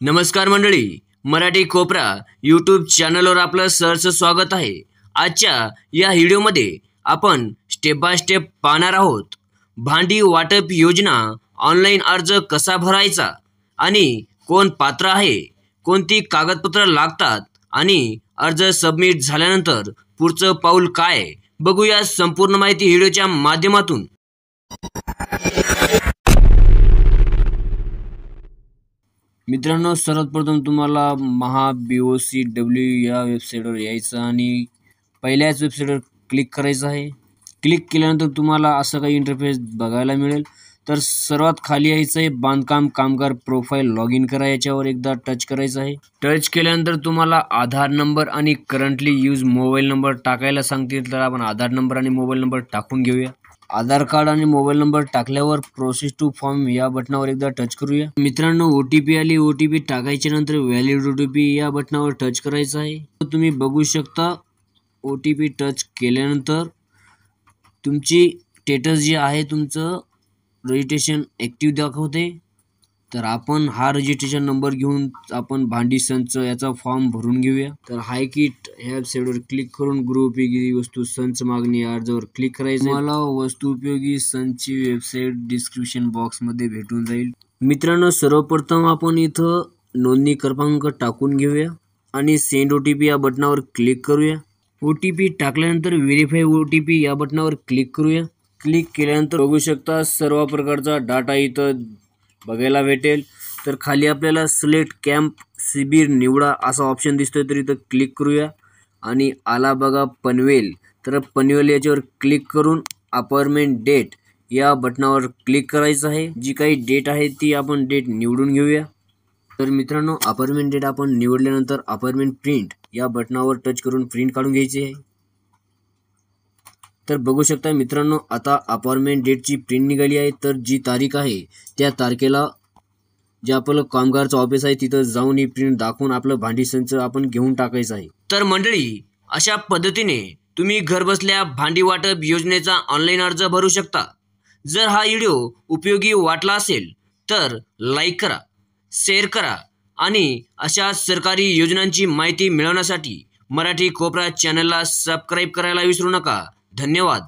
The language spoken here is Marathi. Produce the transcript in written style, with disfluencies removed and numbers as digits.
नमस्कार मंडळी, मराठी कोपरा यूट्यूब चॅनलवर आपलं सहर्ष स्वागत आहे। आजच्या या व्हिडिओमध्ये आपण स्टेप बाय स्टेप पाहणार आहोत। भांडी वाटप योजना ऑनलाईन अर्ज कसा भरायचा आणि कोण पात्र आहे, कोणती कागदपत्र लागतात आणि अर्ज सबमिट झाल्यानंतर पुढचं पाऊल काय, बघूया संपूर्ण माहिती व्हिडिओच्या माध्यमातून। मित्रांनो, सर्वप्रथम तुम्हाला BOCW या वेबसाईटवर यायचं आणि पहिल्याच वेबसाईटवर क्लिक करायचं आहे। क्लिक केल्यानंतर तुम्हाला असं काही इंटरफेस बघायला मिळेल। तर सर्वात खाली यायचं आहे बांधकाम कामगार प्रोफाईल, लॉग इन करा, याच्यावर एकदा टच करायचं आहे। टच केल्यानंतर तुम्हाला आधार नंबर आणि करंटली यूज मोबाईल नंबर टाकायला सांगतील, तर आपण आधार नंबर आणि मोबाईल नंबर टाकून घेऊया। आधार कार्ड आणि मोबाईल नंबर टाकल्यावर प्रोसेस टू फॉर्म या बटनावर एकदा टच करूया। मित्रांनो, OTP आली, OTP टाकायच्या नंतर व्हॅलिड OTP या बटनावर टच करायचं आहे। तुम्ही बघू शकता OTP टच केल्यानंतर तुमची स्टेटस जे आहे, तुमचं रजिस्ट्रेशन ॲक्टिव्ह दाखवते। तर आपण हा रजिस्ट्रेशन नंबर घेऊन आपण भांडी संच याचा फॉर्म भरून घेऊया। तर हाय किट ह्या वेबसाईटवर क्लिक करून गृहोपयोगी वस्तू संच मागणी अर्जावर क्लिक करायचं। मला वस्तू उपयोगी संचची वेबसाईट डिस्क्रिप्शन बॉक्समध्ये भेटून जाईल। मित्रांनो, सर्वप्रथम आपण इथं नोंदणी क्रमांक टाकून घेऊया आणि सेंड OTP या बटनावर क्लिक करूया। OTP टाकल्यानंतर व्हेरीफाय OTP या बटनावर क्लिक करूया। क्लिक केल्यानंतर बघू शकता सर्व प्रकारचा डाटा इथं बघायला भेटेल। तर खाली आपल्याला सिलेक्ट कॅम्प शिबिर निवडा असा ऑप्शन दिसतोय, तर इथं क्लिक करूया आणि आला बघा पनवेल। तर पनवेल याच्यावर क्लिक करून अपॉइंटमेंट डेट या बटनावर क्लिक करायचं आहे। जी काही डेट आहे ती आपण डेट निवडून घेऊया। तर मित्रांनो, अपॉइंटमेंट डेट आपण निवडल्यानंतर अपॉइंटमेंट प्रिंट या बटनावर टच करून प्रिंट काढून घ्यायची आहे। तर बघू शकता मित्रांनो, आता अपॉइंटमेंट डेटची प्रिंट निघाली आहे। तर जी तारीख आहे त्या तारखेला जे आपलं कामगारचं ऑफिस आहे तिथं जाऊन ही प्रिंट दाखवून आपलं भांडी संच आपण घेऊन टाकायचं आहे। तर मंडळी, अशा पद्धतीने तुम्ही घरबसल्या भांडी वाटप योजनेचा ऑनलाईन अर्ज भरू शकता। जर हा व्हिडिओ उपयोगी वाटला असेल तर लाईक करा, शेअर करा आणि अशा सरकारी योजनांची माहिती मिळवण्यासाठी मराठी कोपरा चॅनलला सबस्क्राईब करायला विसरू नका। धन्यवाद।